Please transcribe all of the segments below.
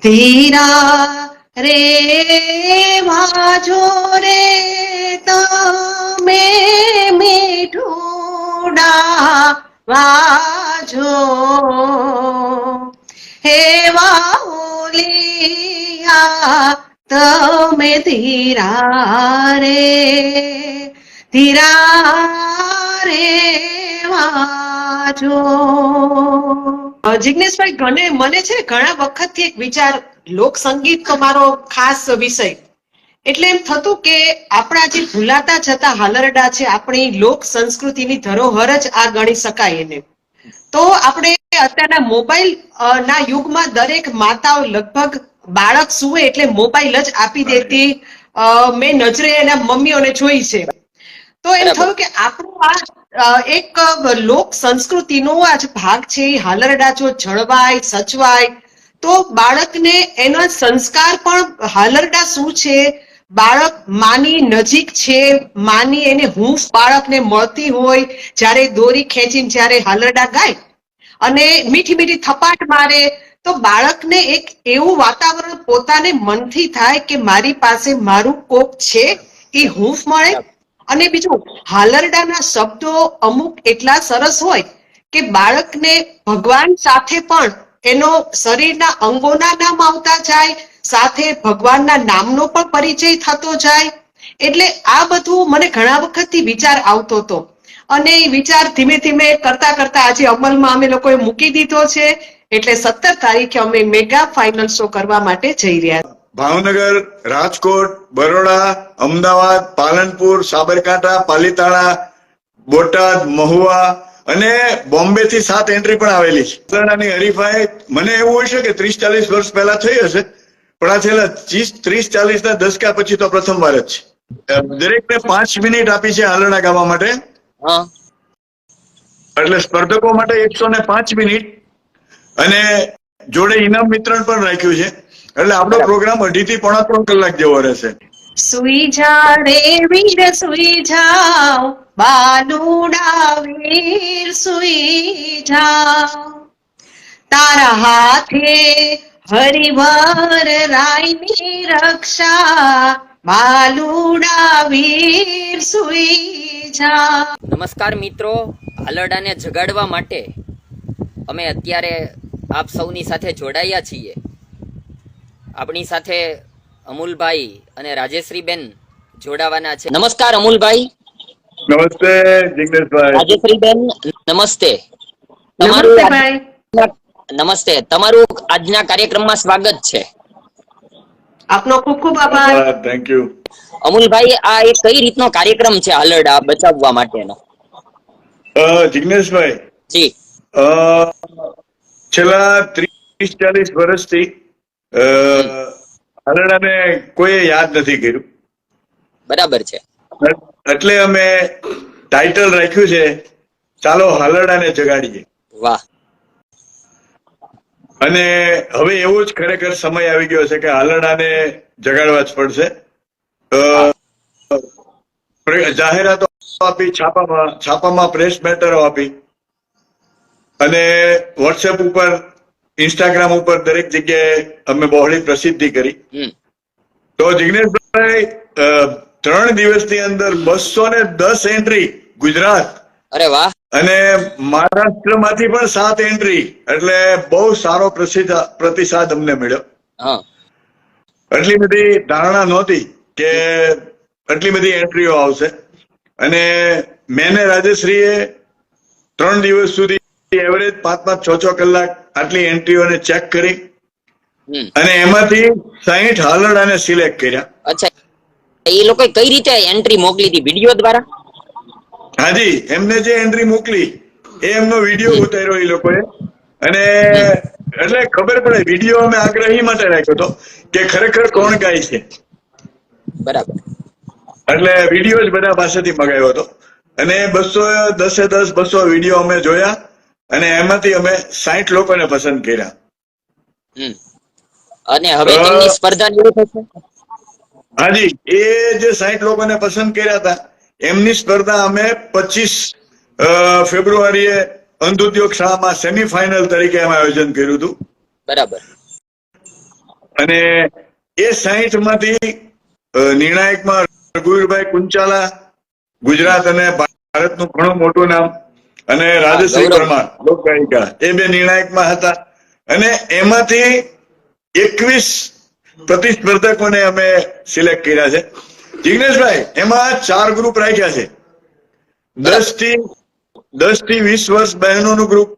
ધીરા રે વાજો રે તમે મીઠુડા વાજો હે વાઉલિયા તમે ધીરા રે વાજો. જિગ્નેશભાઈ, મને છે ઘણા વખતથી એક વિચાર, લોક સંગીત તો મારો ખાસ વિષય, એટલે એમ થતું કે આપણા જે ભૂલાતા જતા હાલરડા છે, આપણી લોક સંસ્કૃતિની ધરોહર જ આ ગણી શકાય એને. તો આપણે અત્યારના મોબાઈલ ના યુગમાં દરેક માતાઓ લગભગ બાળક સુવે એટલે મોબાઈલ જ આપી દેતી મેં નજરે એના મમ્મીઓને જોઈ છે. તો એમ થયું કે આપણું આ એક લોક સંસ્કૃતિનો આ જ ભાગ છે, એ હાલરડા જો જળવાય સચવાય તો બાળકને એના સંસ્કાર પણ, હાલરડા શું છે, બાળક માની નજીક છે, માની એને હૂંફ બાળકને મળતી હોય જ્યારે દોરી ખેંચીને જ્યારે હાલરડા ગાય અને મીઠી મીઠી થપાટ મારે તો બાળકને એક એવું વાતાવરણ પોતાને મનથી થાય કે મારી પાસે મારું કોક છે, એ હૂંફ મળે. અને બીજું, હાલરડાના શબ્દો અમુક એટલા સરસ હોય કે બાળકને ભગવાન સાથે પણ એનો શરીરના અંગોના નામ આવતા જાય, સાથે ભગવાનના નામનો પણ પરિચય થતો જાય. એટલે આ બધું મને ઘણા વખતથી વિચાર આવતો હતો અને એ વિચાર ધીમે ધીમે કરતા કરતા આજે અમલમાં અમે લોકોએ મૂકી દીધો છે. એટલે 17 તારીખે અમે મેગા ફાઇનલ શો કરવા માટે જઈ રહ્યા છીએ. ભાવનગર, રાજકોટ, બરોડા, અમદાવાદ, પાલનપુર, સાબરકાંઠા, પાલીતાણા, બોટાદ, મહુવા અને બોમ્બે થી 7 એન્ટ્રી પણ આવેલી છે. હરીફાઈ મને એવું હોય છે કે 30-40 વર્ષ પહેલા થઈ હશે, પણ આ છેલ્લા 30-40 ના દશકા પછી તો પ્રથમવાર જ છે. દરેકને 5 મિનિટ આપી છે હાલરડા ગાવા માટે, એટલે સ્પર્ધકો માટે 105 મિનિટ અને જોડે ઇનામ વિતરણ પણ રાખ્યું છે. એટલે આપણો પ્રોગ્રામ 2.5 થી પોણા 3 કલાક જેવો રહેશે. સુઈ જા રે વીર સુઈ જાઓ, બાલુડા વીર સુઈ જાઓ, તારા હાથે હરિવર રાયની રક્ષા, બાલુડા વીર સુઈ જાઓ. નમસ્કાર મિત્રો, હાલરડાને જગાડવા માટે અમે અત્યારે આપ સૌની સાથે જોડાયા છીએ. આપણી સાથે અમુલભાઈ અને રાજેશ્રીબેન જોડાવાના છે. નમસ્કાર અમુલભાઈ. નમસ્તે જિગ્નેશભાઈ. રાજેશ્રીબેન નમસ્તે. નમસ્તે, તમારું આજના કાર્યક્રમમાં સ્વાગત છે. આપનો ખૂબ ખૂબ આભાર. Thank you. અમુલભાઈ, આ એક કઈ રીતનો કાર્યક્રમ છે હાલરડા બચાવવા માટેનો? જિગ્નેશભાઈ જી, છેલ્લા 30-40 વર્ષથી હાલરડાને કોઈ યાદ નથી કર્યું. બરાબર છે. એટલે અમે ટાઇટલ રાખ્યું છે ચાલો હાલરડાને જગાડીએ. વાહ. અને હવે એવો જ ખરેખર સમય આવી ગયો છે કે હાલરડાને જગાડવા જ પડશે. જાહેરાતો આપી, છાપામાં પ્રેસ મેટરો આપી અને વોટ્સએપ ઉપર, ઇન્સ્ટાગ્રામ ઉપર દરેક જગ્યાએ અમે બહોળી પ્રસિદ્ધિ કરી. તો જિગ્નેશભાઈ 3 દિવસની અંદર 210 એન્ટ્રી ગુજરાત. અરે વાહ. અને મહારાષ્ટ્રમાંથી પણ 7 એન્ટ્રી, એટલે બહુ સારો પ્રતિસાદ અમને મળ્યો. આટલી બધી ધારણા નહોતી કે આટલી બધી એન્ટ્રીઓ આવશે. અને મેને રાજેશ્રીએ 3 દિવસ સુધી એવરેજ 5-6 કલાક આટલી એન્ટ્રીઓને ચેક કરી અને એમાંથી 60 હાલરડાને સિલેક્ટ કર્યા. અચ્છા, એ લોકો કઈ રીતે એન્ટ્રી મોકલી હતી? વિડીયો દ્વારા? હાજી, એમને જે એન્ટ્રી મોકલી એ એમનો વિડીયો ઉતાર્યો એ લોકોએ. અને એટલે ખબર પડે, વિડીયો અમે આગ્રહી માટે રાખ્યો હતો કે ખરેખર કોણ ગાય છે. બરાબર. એટલે વિડીયો જ બધા પાસેથી મગાવ્યો હતો અને 210 વિડીયો અમે જોયા અને એમાંથી અમે 60 લોકોને પસંદ કર્યા. અને હવે તેમની સ્પર્ધા શરૂ થશે? હાજી, એ જે 60 લોકોને પસંદ કર્યા હતા એમની સ્પર્ધા અમે 25 ફેબ્રુઆરીએ અંધુદ્યોગ શાળામાં સેમીફાઇનલ તરીકે અમે આયોજન કર્યું હતું. બરાબર. અને એ 60 માંથી નિર્ણાયકમાં રઘુવીરભાઈ કુંચાલા, ગુજરાત અને ભારતનું ઘણું મોટું નામ, અને રાજશ્રી પરમાર લોકગાયિકા, એ બે નિર્ણાયકમાં હતા. અને એમાંથી 21 પ્રતિસ્પર્ધકોને અમે સિલેક્ટ કર્યા છે. જિગ્નેશભાઈ, એમાં 4 ગ્રુપ રાખ્યા છે. 10 થી 20 વર્ષ બહેનોનું ગ્રુપ,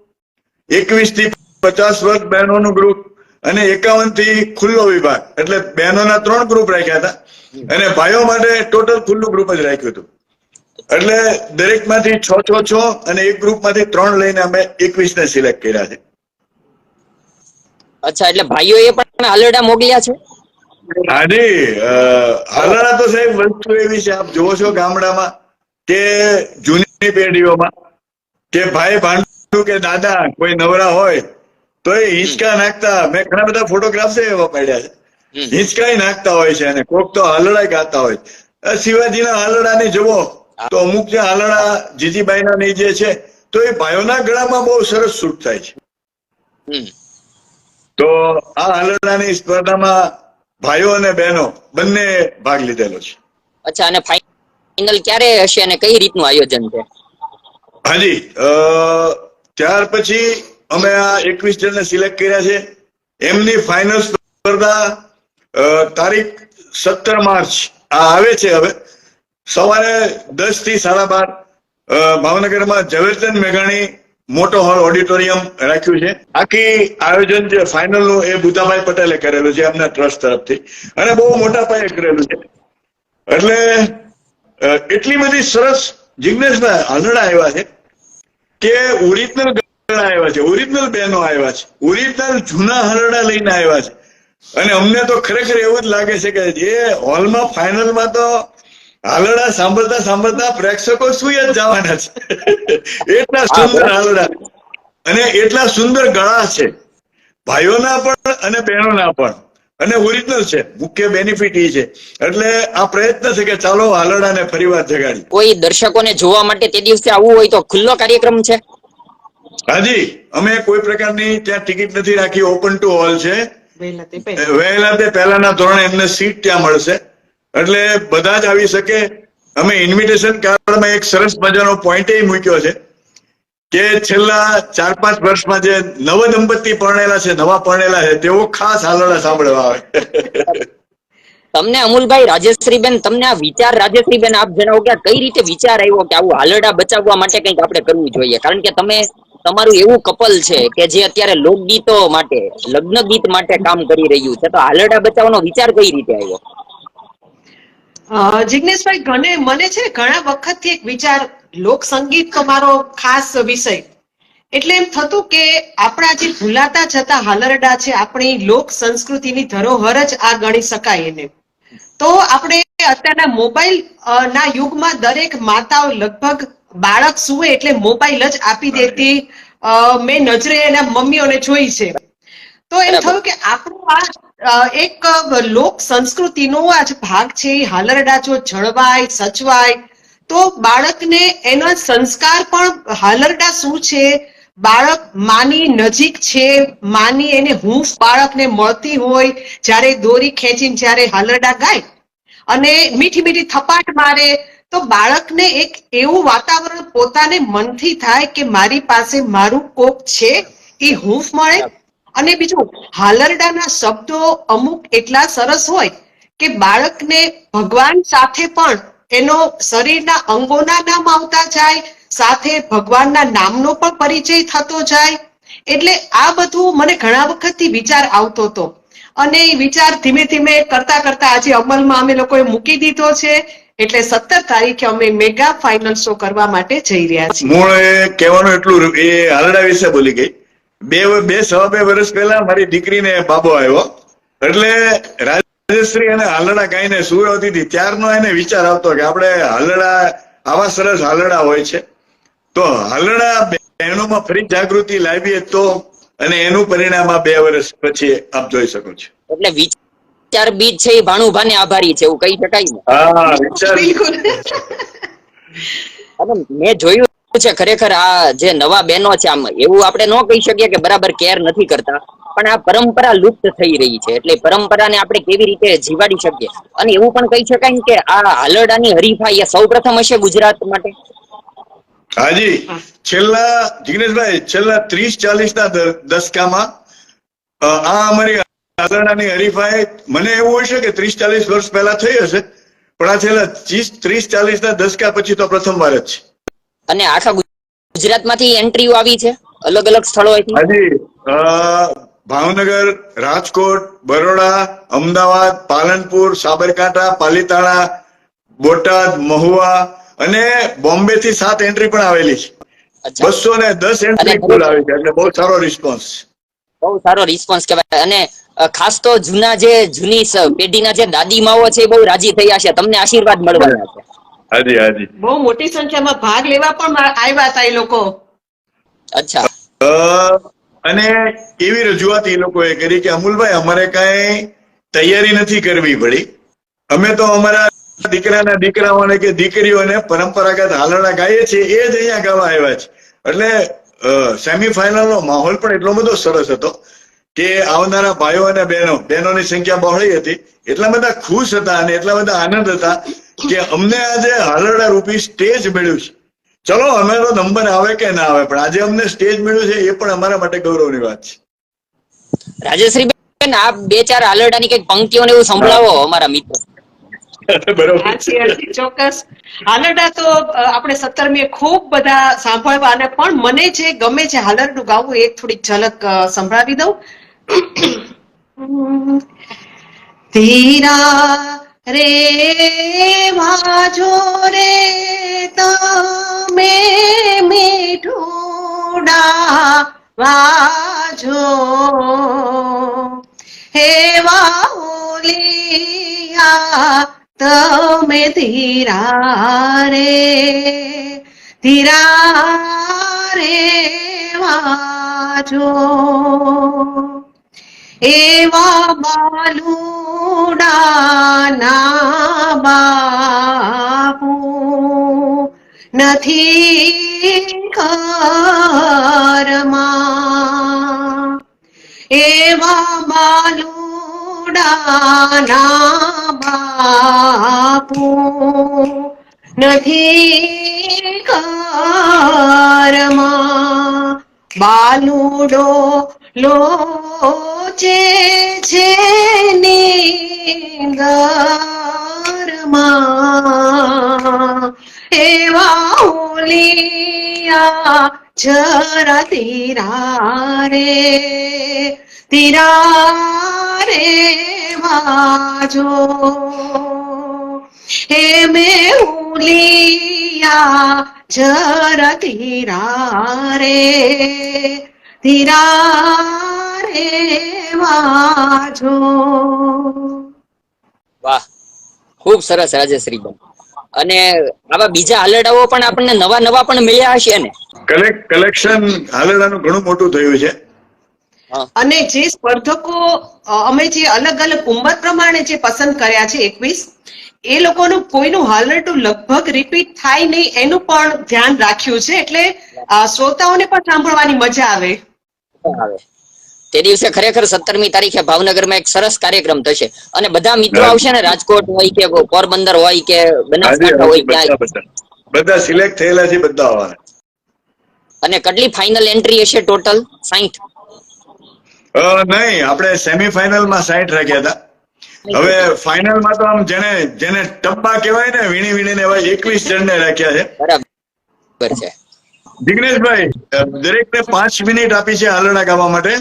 21 થી 50 વર્ષ બહેનોનું ગ્રુપ, અને 51 થી ખુલ્લો વિભાગ. એટલે બહેનોના 3 ગ્રુપ રાખ્યા હતા, અને ભાઈઓ માટે ટોટલ ખુલ્લું ગ્રુપ જ રાખ્યું હતું. એટલે દરેકમાંથી 6 અને એક ગ્રુપમાંથી 3 લઈને અમે 21 ને સિલેક્ટ કર્યા છે. અચ્છા, એટલે ભાઈઓએ પણ હાલરડા મોકલ્યા છે? હાજી, હાલરડા તો સાહેબ વસ્તુ એવી છે, આપ જોવો છો ગામડામાં કે જૂની પેઢીઓમાં કે ભાઈ ભાંડુ કે દાદા કોઈ નવરા હોય તો એ હિંચકા નાખતા. મેં ઘણા બધા ફોટોગ્રાફ્સ એવા પાડ્યા છે, હિંચકા નાખતા હોય છે, અને કોક તો હાલરડા ગાતા હોય. શિવાજીના હાલરડાને જુઓ તો અમુક જે હાલરડા જીજીબાઈના ની જે છે, તો એ ભાઈઓના ગળામાં બહુ સરસ સૂટ થાય છે. તો આ હાલરડાની સ્પર્ધામાં ભાઈઓ અને બહેનો બંને ભાગ લીધેલો છે. અચ્છા, અને ફાઇનલ ક્યારે હશે અને કઈ રીતનું આયોજન છે? હાજી, ત્યાર પછી અમે આ 21 જણને સિલેક્ટ કર્યા છે. એમની ફાઇનલ સ્પર્ધા તારીખ 17 માર્ચ આ આવે છે. હવે સવારે 10 થી 12:30 ભાવનગરમાં ઝવેરચંદ મેઘાણી મોટો હોલ ઓડિટોરિયમ રાખ્યું છે. આખી આયોજન જે ફાઇનલ નું એ બુધાભાઈ પટેલે કરેલું છે એમના ટ્રસ્ટ તરફથી, અને બહુ મોટા પાયે કરેલું છે. એટલે એટલી બધી સરસ જિગ્નેશભાઈ હાલરડા આવ્યા છે કે ઓરિજિનલ ગળા આવ્યા છે, ઓરિજિનલ બહેનો આવ્યા છે, ઓરિજિનલ જૂના હાલરડા લઈને આવ્યા છે. અને અમને તો ખરેખર એવું જ લાગે છે કે જે હોલમાં ફાઇનલમાં તો હાલરડા સાંભળતા સાંભળતા પ્રેક્ષકો સુઈ જ જવાના છે. એટલા સુંદર હાલરડા અને એટલા સુંદર ગળા છે, ભાઈઓના પણ અને બહેનોના પણ, અને ઓરિજિનલ છે. મુખ્ય બેનિફિટ એ છે. એટલે આ પ્રયત્ન છે કે ચાલો હાલરડાને ફરીવાર જગાડી. કોઈ દર્શકોને જોવા માટે તે દિવસે આવવું હોય તો ખુલ્લો કાર્યક્રમ છે? હાજી, અમે કોઈ પ્રકારની ત્યાં ટિકિટ નથી રાખી, ઓપન ટુ હોલ છે. વહેલા તે પહેલાના ધોરણે એમને સીટ ત્યાં મળશે, એટલે બધા જ આવી શકે. અમે ઇન્વિટેશન કાર્ડમાં એક સરસ મજાનો પોઈન્ટ મૂક્યો છે કે છેલ્લા 4-5 વર્ષમાં જે નવ દંપતી પરણેલા છે, નવા પરણેલા છે, તેઓ ખાસ હાલરડા સાંભળવા આવે. તમને અમુલભાઈ, રાજેશ્રીબેન, તમને આ વિચાર, રાજેશ્રીબેન આપ જણાવો કે કઈ રીતે વિચાર આવ્યો કે આવું હાલરડા બચાવવા માટે કંઈક આપણે કરવું જોઈએ? કારણ કે તમે તમારું એવું કપલ છે કે જે અત્યારે લોકગીતો માટે, લગ્ન ગીત માટે કામ કરી રહ્યું છે, તો હાલરડા બચાવવાનો વિચાર કઈ રીતે આવ્યો? જિગ્નેશભાઈ, મને છે ઘણા વખતથી એક વિચાર, લોક સંગીત તો મારો ખાસ વિષય, એટલે એમ થતું કે આપણા જે ભૂલાતા જતા હાલરડા છે, આપણી લોક સંસ્કૃતિની ધરોહર જ આ ગણી શકાય એને. તો આપણે અત્યારના મોબાઈલ ના યુગમાં દરેક માતાઓ લગભગ બાળક સુવે એટલે મોબાઈલ જ આપી દેતી મેં નજરે એના મમ્મીઓને જોઈ છે. તો એમ થયું કે આપણું આ એક લોક સંસ્કૃતિનો આ જ ભાગ છે, હાલરડા જો જળવાય સચવાય તો બાળકને એના સંસ્કાર પણ, હાલરડા શું છે, બાળક માની નજીક છે, માની એને હૂંફ બાળકને મળતી હોય, જ્યારે દોરી ખેંચીને જ્યારે હાલરડા ગાય અને મીઠી મીઠી થપાટ મારે, તો બાળકને એક એવું વાતાવરણ પોતાને મનથી થાય કે મારી પાસે મારું કોક છે, એ હૂંફ મળે. અને બીજું, હાલરડાના શબ્દો અમુક એટલા સરસ હોય કે બાળકને ભગવાન સાથે પણ એનો શરીરના અંગોના નામ આવતા જાય, સાથે ભગવાનના નામનો પણ પરિચય થતો જાય. એટલે આ બધું મને ઘણા વખતથી વિચાર આવતો હતો, અને એ વિચાર ધીમે ધીમે કરતા કરતા આજે અમલમાં અમે લોકોએ મૂકી દીધો છે. એટલે 17 તારીખે અમે મેગા ફાઇનલ શો કરવા માટે જઈ રહ્યા છીએ. મૂળ એ કહેવાનું એટલું, એ હાલરડા વિશે બોલી ગઈ. 2 વર્ષ પહેલા મારી દીકરીને બાબો આવ્યો, એટલે રાજેશ્રી અને હાલરડા ગાઈને સુવડાવતી હતી. ત્યારનો એને વિચાર આવતો કે આપણે હાલરડા, આવા સરસ હાલરડા હોય છે, તો હાલરડા બહેનોમાં ફરી જાગૃતિ લાવીએ તો, અને એનું પરિણામ આ 2 વર્ષ પછી આપ જોઈ શકો છો. એટલે વિચાર બીજ છે એ ભાણુભાને આભારી છે એવું કહી શકાય ને? હા, વિચાર. મેં જોયું છે ખરેખર આ જે નવા બહેનો છે, આમ એવું આપણે ન કહી શકીએ કે બરાબર કેર નથી કરતા, પણ આ પરંપરા લુપ્ત થઈ રહી છે. એટલે પરંપરાને આપણે કેવી રીતે જીવાડી શકીએ, અને એવું પણ કહી શકાય ને કે આ હાલરડાની હરીફાઈ એ સૌપ્રથમ હશે ગુજરાત માટે. હાજી, છેલ્લા જિગ્નેશભાઈ છેલ્લા 30-40 ના દશકામાં આ અમારી હાલરડાની હરીફાઈ મને એવું હશે કે 30-40 વર્ષ પહેલા થઈ હશે, પણ આ છેલ્લા 30-40 ના દશકા પછી તો પ્રથમવાર જ છે. અને આખા ગુજરાતમાંથી એન્ટ્રીઓ આવી છે અલગ અલગ સ્થળોએથી. હાજી, ભાવનગર, રાજકોટ, બરોડા, અમદાવાદ, પાલનપુર, સાબરકાંઠા, પાલીતાણા, બોટાદ, મહુવા અને બોમ્બે થી 7 એન્ટ્રી પણ આવેલી છે. અચ્છા. 210 એન્ટ્રી કુલ આવી છે, એટલે બહુ સારો રિસ્પોન્સ. બહુ સારો રિસ્પોન્સ કહેવાય. અને ખાસ તો જૂની પેઢીના જે દાદીમાઓ છે એ બહુ રાજી થયા છે, તમને આશીર્વાદ મળવાના છે. હાજી હાજી, બહુ મોટી સંખ્યામાં ભાગ લેવા પણ આવ્યા હતા એ લોકો. અચ્છા. અને એવી રજૂઆત એ લોકોએ કરી કે અમુલભાઈ અમારે કઈ તૈયારી નથી કરવી પડી, અમે તો અમારા દીકરાના દીકરાઓને કે દીકરીઓને પરંપરાગત હાલરડા ગાઈએ છીએ, એ જ અહીંયા ગાવા આવ્યા છે. એટલે સેમીફાઇનલ નો માહોલ પણ એટલો બધો સરસ હતો કે આવનારા ભાઈઓ અને બહેનોની સંખ્યા બહોળી હતી, એટલા બધા ખુશ હતા અને એટલા બધા આનંદ હતા કે અમને આજે હાલરડા રૂપી સ્ટેજ મળ્યું છે. ચલો અમારો નંબર આવે કે ના આવે, પણ આજે અમને સ્ટેજ મળ્યું છે, એ પણ અમારા માટે ગૌરવની વાત છે. રાજેશ્રીબેન, આપ 2-4 હાલરડાની કઈક પંક્તિઓને એવું સંભળાવો અમારા મિત્રો. બરોબર, ચોક્કસ. હાલરડા તો આપણે 17મીએ ખૂબ બધા સાંભળવા, અને પણ મને જે ગમે છે હાલરડું ગાવું, એક થોડીક ઝલક સંભળાવી દઉં. ધીરા રે વાજો રે તમે મીઠુડા વાજો, હે વાઉલિયા તમે ધીરા રે વાજો. એવા બાલુડાના બાપુ નથી ઘરમાં, એવા બાલુડાના બાપુ નથી ઘરમાં. બાલુડો લોચે છે નીંદરમાં, એવા ઓલિયા જરા તીરા રે વાજો, હે મેઉલિયા જરા તીરા રે વાજો. વાહ, ખૂબ સરસ રાજેશ્રીબેન. અને આવા બીજા હાલરડાઓ પણ આપણને નવા પણ મળ્યા હશે ને? કલેક્શન હાલરડાનું ઘણું મોટું થયું છે. અને જે સ્પર્ધકો અમે જે અલગ અલગ ઉંમર પ્રમાણે જે પસંદ કર્યા છે 21, એ લોકોનું કોઈનું હાલરડું લગભગ રિપીટ થાય નહીં એનું પણ ધ્યાન રાખ્યું છે, એટલે શ્રોતાઓને પણ સાંભળવાની મજા આવે. તે દિવસે ખરેખર 17મી તારીખે ભાવનગરમાં એક સરસ કાર્યક્રમ થશે, અને બધા મિત્રો આવશે ને, રાજકોટ હોય કે પોરબંદર હોય કે બનાસકાંઠા હોય, ક્યાંય બધા સિલેક્ટ થયેલા છે, બધા આવવાના. અને કેટલી ફાઇનલ એન્ટ્રી હશે ટોટલ? 60? નહીં, આપણે સેમીફાઇનલ માં 60 રાખ્યા હતા. હવે ફાઇનલ માં તો આમ જેને ટપ્પા કહેવાય ને, વીણીને એવા 21 જણને રાખ્યા છે. બરાબર છે જિગ્નેશભાઈ, દરેકને 5 મિનિટ આપી છે હાલરડા ગાવા માટે.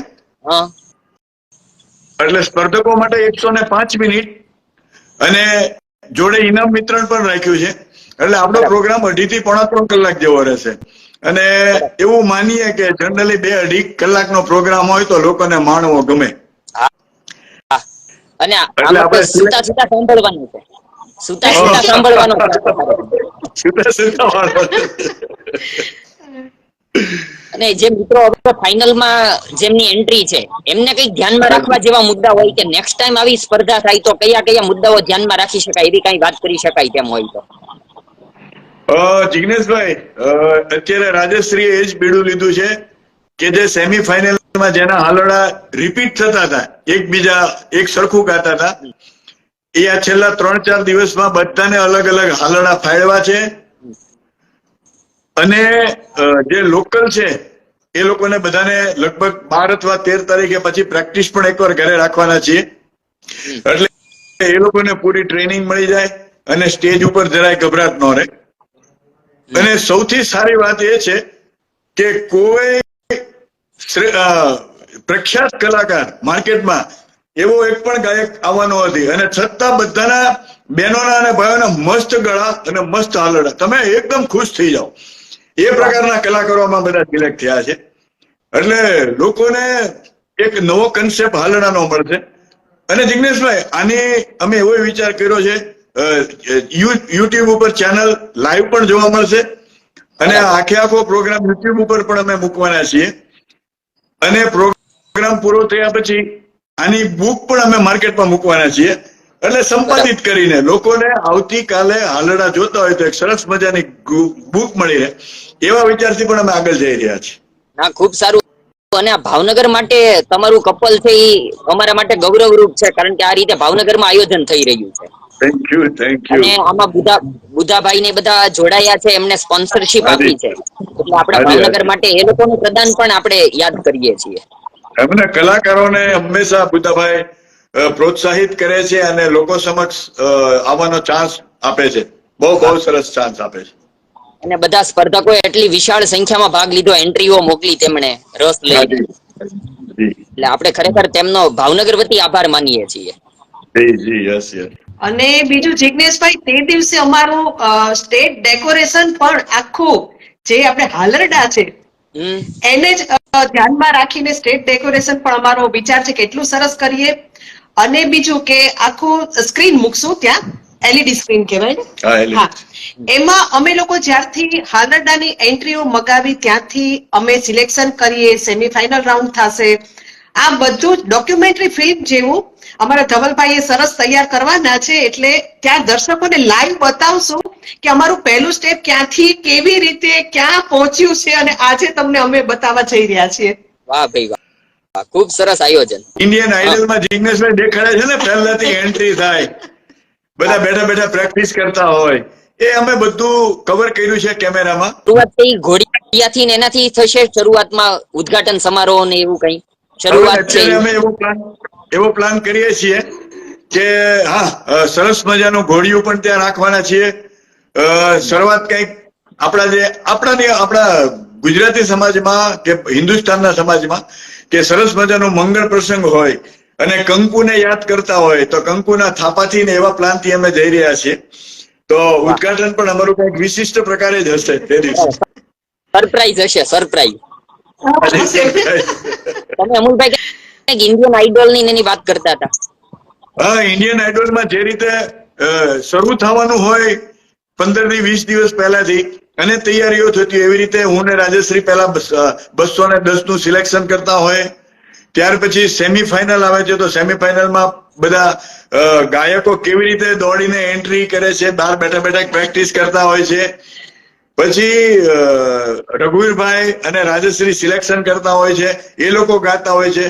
એટલે સ્પર્ધકો માટે 105 મિનિટ અને જોડે ઇનામ વિતરણ પણ રાખ્યું છે. એટલે આપણો પ્રોગ્રામ 2.5 થી પોણા 3 કલાક જેવો રહેશે. અને એવું માનીએ કે જનરલી 2-2.5 કલાકનો પ્રોગ્રામ હોય તો લોકોને માણવો ગમે. અને આપણે સુતા સાંભળવાનું છે. સુતા સાંભળવાનું. અને જે મિત્રો હવે ફાઇનલમાં જેમની એન્ટ્રી છે, એમને કઈ ધ્યાનમાં રાખવા જેવા મુદ્દા હોય કે નેક્સ્ટ ટાઈમ આવી સ્પર્ધા થાય તો કયા મુદ્દાઓ ધ્યાનમાં રાખી શકાય, એવી કઈ વાત કરી શકાય તેમ હોય તો? જિગ્નેશભાઈ, અત્યારે રાજેશ્રીએ એ જ બીડું લીધું છે કે જે સેમીફાઇનલમાં જેના હાલડા રિપીટ થતા હતા, એકબીજા એક સરખું ગાતા હતા, એ આ છેલ્લા 3-4 દિવસમાં બધાને અલગ અલગ હાલડા ફાળવા છે. અને જે લોકલ છે એ લોકોને બધાને લગભગ 12 અથવા 13 તારીખે પછી પ્રેક્ટિસ પણ એકવાર ઘરે રાખવાના છીએ, એટલે એ લોકોને પૂરી ટ્રેનિંગ મળી જાય અને સ્ટેજ ઉપર જરાય ગભરાટ ન રહે. અને સૌથી સારી વાત એ છે કે કોઈ પ્રખ્યાત કલાકાર માર્કેટમાં એવો એક પણ ગાયક આવવાનો નથી, અને છતાં બધાના બહેનોના અને ભાઈઓના મસ્ત ગળા અને મસ્ત હાલડા, તમે એકદમ ખુશ થઈ જાઓ. એ પ્રકારના કલાકારોમાં બધા સિલેક્ટ થયા છે. એટલે લોકોને એક નવો કન્સેપ્ટ હાલડાનો મળશે. અને જિગ્નેશભાઈ, આની અમે એવો વિચાર કર્યો છે, યુટ્યુબ ઉપર ચેનલ લાઈવ પણ જોવા મળશે, અને આખે આખો પ્રોગ્રામ યુટ્યુબ ઉપર પણ અમે મૂકવાના છીએ. અને પ્રોગ્રામ પૂરો થયા પછી આની બુક પણ અમે માર્કેટમાં મૂકવાના છીએ, એટલે સંપાદિત કરીને લોકોને આવતીકાલે હાલડા જોતા હોય તો એક સરસ મજાની બુક મળી રહે, એવા વિચારથી પણ અમે આગળ જઈ રહ્યા છીએ. હા, ખૂબ સારું. અને આ ભાવનગર માટે તમારું કપલ છે એ અમારા માટે ગૌરવરૂપ છે, કારણ કે આ રીતે ભાવનગરમાં આયોજન થઈ રહ્યું છે. Thank you, thank you. અને આમાં બુધાભાઈ ને બધા જોડાયા છે, એમને સ્પોન્સરશિપ આપી છે, એટલે આપણા ભાવનગર માટે એ લોકોનું પ્રદાન પણ આપણે યાદ કરીએ છીએ. એમને કલાકારોને હંમેશા બુધાભાઈ પ્રોત્સાહિત કરે છે અને લોકો સમક્ષ આવવાનો ચાન્સ આપે છે. બહુ બહુ સરસ ચાન્સ આપે છે. અને બધા સ્પર્ધકોએ એટલી વિશાળ સંખ્યામાં ભાગ લીધો, એન્ટ્રીઓ મોકલી તેમણે રસ લઈને, એટલે આપણે ખરેખર તેમનો ભાવનગર વતી આભાર માનીએ છીએ. અને બીજું જિગ્નેશભાઈ, તે દિવસે અમારું સ્ટેજ ડેકોરેશન પણ આખું જે આપણે હાલરડા છે એને જ ધ્યાનમાં રાખીને સ્ટેજ ડેકોરેશન પણ અમારો વિચાર છે કે એટલું સરસ કરીએ. અને બીજું કે આખું સ્ક્રીન મૂકશું, ત્યાં એલઈડી સ્ક્રીન કહેવાય, હા, એમાં અમે લોકો જ્યારથી હાલરડાની એન્ટ્રીઓ મગાવી ત્યાંથી અમે સિલેક્શન કરીએ, સેમીફાઇનલ રાઉન્ડ થશે, આ બધું જ ડોક્યુમેન્ટરી ફિલ્મ જેવું અમારા ધવલભાઈએ સરસ તૈયાર કરવાના છે. એટલે ત્યાં દર્શકોને લાઈવ બતાવશું કે અમારું પહેલું સ્ટેપ ક્યાંથી કેવી રીતે ક્યાં પહોંચ્યું છે, અને આજે તમને અમે બતાવવા જઈ રહ્યા છીએ. વાહ ભાઈ વાહ, ખૂબ સરસ આયોજન. ઇન્ડિયન આઇડલમાં જિગ્નેશભાઈ દેખાડે છે ને, પહેલાથી એન્ટ્રી થાય, બધા બેઠા બેઠા પ્રેક્ટિસ કરતા હોય, એ અમે બધું કવર કર્યું છે કેમેરામાં. શરૂઆત થઈ ઘોડિયાથી ને એનાથી થશે શરૂઆતમાં ઉદ્ઘાટન સમારોહ ને એવું કઈ શરૂઆત છે? અમે એવો પ્લાન કરીએ છીએ કે હા, સરસ મજાનું ઘોડિયું પણ ત્યાં રાખવાના છીએ. શરૂઆત કઈક આપણા ગુજરાતી સમાજમાં કે હિન્દુસ્તાનના સમાજમાં કે સરસ મજાનો મંગળ પ્રસંગ હોય અને કંકુને યાદ કરતા હોય તો કંકુના થાપાથી ને એવા પ્લાનથી અમે જઈ રહ્યા છીએ. તો ઉદ્ઘાટન પણ અમારું કઈક વિશિષ્ટ પ્રકારે જ હશે તે દિવસે. સરપ્રાઈઝ હશે, સરપ્રાઈઝ. તમે અમુલભાઈ ઇન્ડિયન આઇડલ ની એની વાત કરતા હતા. હા, ઇન્ડિયન આઇડલમાં જે રીતે શરૂ થવાનું હોય 15 થી 20 દિવસ પહેલાથી અને તૈયારીઓ થતી, એવી રીતે હું ને રાજેશ્રી પહેલા 210 નું સિલેક્શન કરતા હોય. ત્યાર પછી સેમીફાઇનલ આવે છે, તો સેમીફાઇનલમાં બધા ગાયકો કેવી રીતે દોડીને એન્ટ્રી કરે છે, બહાર બેઠા બેઠા પ્રેક્ટિસ કરતા હોય છે. પછી રઘુવીરભાઈ અને રાજેશ્રી સિલેક્શન કરતા હોય છે, એ લોકો ગાતા હોય છે.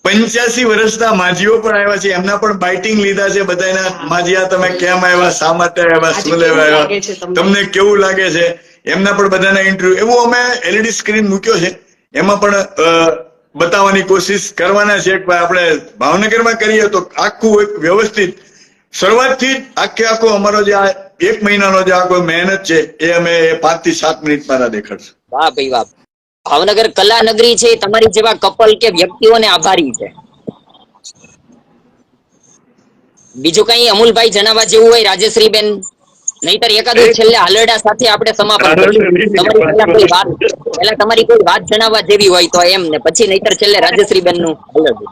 85 વર્ષના માજીઓ પણ આવ્યા છે, એમના પણ બાઇટિંગ લીધા છે બધાના. માજીયા, તમે કેમ આવ્યા, શા માટે આવ્યા, શું લેવા આવ્યા, તમને કેવું લાગે છે, એમના પણ બધાના ઇન્ટરવ્યુ એવું અમે એલઈડી સ્ક્રીન મૂક્યો છે, એમાં પણ બતાવવાની કોશિશ કરવાના છે. આપણે ભાવનગરમાં કરીએ તો આખું એક વ્યવસ્થિત શરૂઆતથી જ આખો અમારો જે આ 1 મહિનાનો જે આખો મહેનત છે એ અમે 5 થી 7 મિનિટમાં દેખાડશું. વાહ ભાઈ વાહ. ભાવનગર કલા નગરી છે, તમારી જેવા કપલ કે વ્યક્તિઓને આભારી છે. બીજું કઈ અમુલભાઈ જણાવવા જેવું હોય રાજેશ્રી બેન? નહીતર એકાદું છેલ્લે હાલરડા સાથે આપણે સમાપન કરીએ. તમારી કોઈ વાત જણાવવા જેવી હોય તો એમ, ને પછી નહીતર છેલ્લે રાજેશ્રી બેન નું હાલરડું.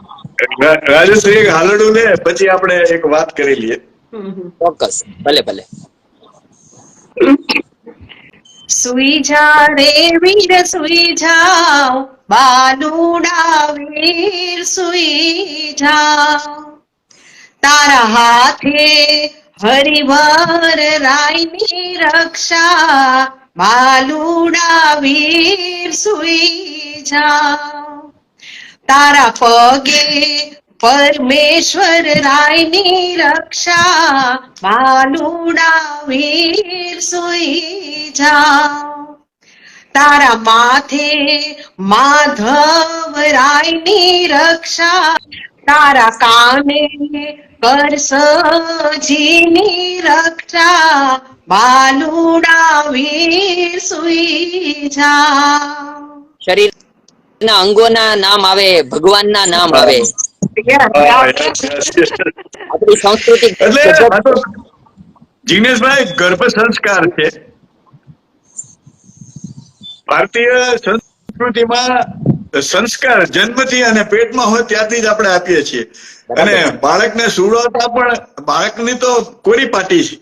રાજેશ્રી એક હાલરડું લે, પછી આપણે એક વાત કરી લઈએ. ચોક્કસ, ભલે ભલે. સુઈ જા રે વીર સુઈ જાઓ, બાલુડા વીર સુઈ જાઓ, તારા હાથે હરિવર રાયની રક્ષા માલુડા વીર સુઈ જા તારા પગે પરમેશ્વર રાયની રક્ષા માલુડા વીર સુઈ જા તારા માથે માધવ રાયની રક્ષા તારા કાને કરસજીની રક્ષા બાલુડા વીર સુઈ જા શરીરના અંગોના નામ આવે, ભગવાનના નામ આવે. આપણી સંસ્કૃતિ એટલે આ તો જિગ્નેશભાઈ ગર્ભ સંસ્કાર છે. ભારતીય સંસ્કૃતિમાં સંસ્કાર જન્મથી અને પેટમાં હોય ત્યારથી જ આપણે આપીએ છીએ. અને બાળકને સુવડાવતા પણ બાળકની તો કોરી પાટી છે,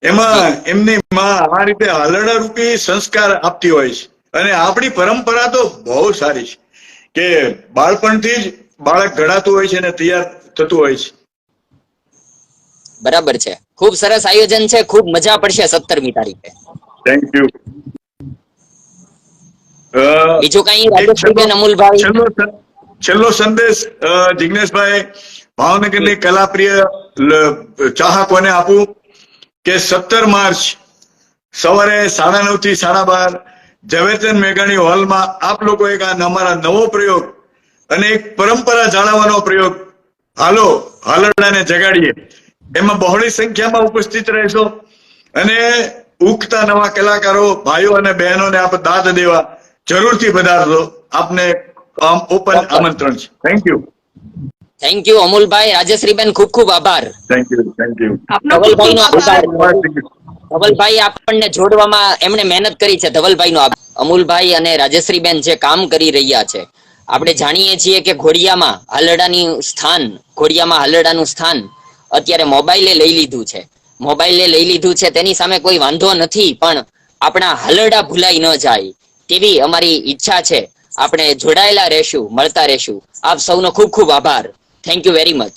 એમાં એમની માં આ રીતે હાલરડા રૂપી સંસ્કાર આપતી હોય છે. અને આપણી પરંપરા તો બહુ સારી છે કે બાળપણથી જ બાળક ઘડાતું હોય છે અને તૈયાર થતું હોય છે. બરાબર છે. ખૂબ સરસ આયોજન છે, ખૂબ મજા પડશે 17મી તારીખે. Thank you. બીજું કઈ રાજેશભાઈ, અમુલભાઈ? છેલ્લો સંદેશ જિગ્નેશભાઈ ભાવનગરની કલાપ્રિય ચાહકોને આપું કે 17 માર્ચ સવારે 9:30 થી 12:30 ઝવેરચંદ મેઘાણી હોલમાં આપ લોકો એક અમારા નવો પ્રયોગ અને એક પરંપરા જાળવવાનો પ્રયોગ હાલો હાલરડાને જગાડીએ, એમાં બહોળી સંખ્યામાં ઉપસ્થિત રહેશો અને ઉગતા નવા કલાકારો ભાઈઓ અને બહેનોને આપ દાદ દેવા જરૂરથી પધારજો. આપને ઓપન આમંત્રણ છે. Thank you. થેન્ક યુ અમુલભાઈ. રાજેશ્રીબેન ખૂબ ખૂબ આભાર. Thank you. Thank you. ધવલભાઈનો આભાર. ધવલભાઈ આપણને જોડવામાં એમણે મહેનત કરી છે. ધવલભાઈનો આભાર. અમુલભાઈ અને રાજેશ્રીબેન જે કામ કરી રહ્યા છે, આપણે જાણીએ છીએ કે ઘોડિયામાં હાલરડાનું સ્થાન અત્યારે મોબાઈલે લઈ લીધું છે. તેની સામે કોઈ વાંધો નથી, પણ આપણા હાલરડા ભૂલાઈ ન જાય તેવી અમારી ઈચ્છા છે. આપણે જોડાયેલા રહેશું, મળતા રહેશું. આપ સૌનો ખૂબ ખૂબ આભાર. Thank you very much.